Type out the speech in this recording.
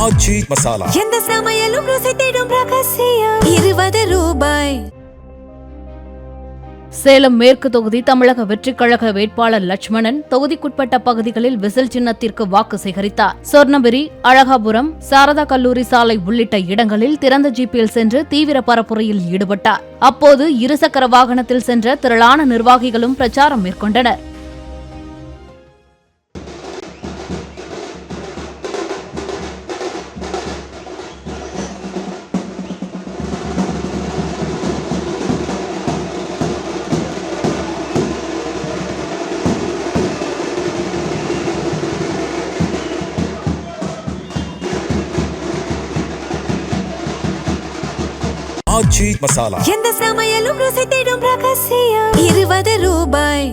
ஆச்சி மசாலா. எந்த சமையலும் ருசி தேடும் ரகசியம். 20 ரூபாய். சேலம் மேற்கு தொகுதி தமிழக வெற்றிக் கழக வேட்பாளர் லட்சுமணன் தொகுதிக்குட்பட்ட பகுதிகளில் விசில் சின்னத்திற்கு வாக்கு சேகரித்தார். சொர்ணகிரி, அழகாபுரம், சாரதா கல்லூரி சாலை உள்ளிட்ட இடங்களில் திறந்த ஜீப்பில் சென்று தீவிர பரப்புரையில் ஈடுபட்டார். அப்போது இருசக்கர வாகனத்தில் சென்ற திரளான நிர்வாகிகளும் பிரச்சாரம் மேற்கொண்டனர். ஆச்சி மசாலா. எந்த சமையலும் ருசி தேடும் ரகசியம். 20 ரூபாய்.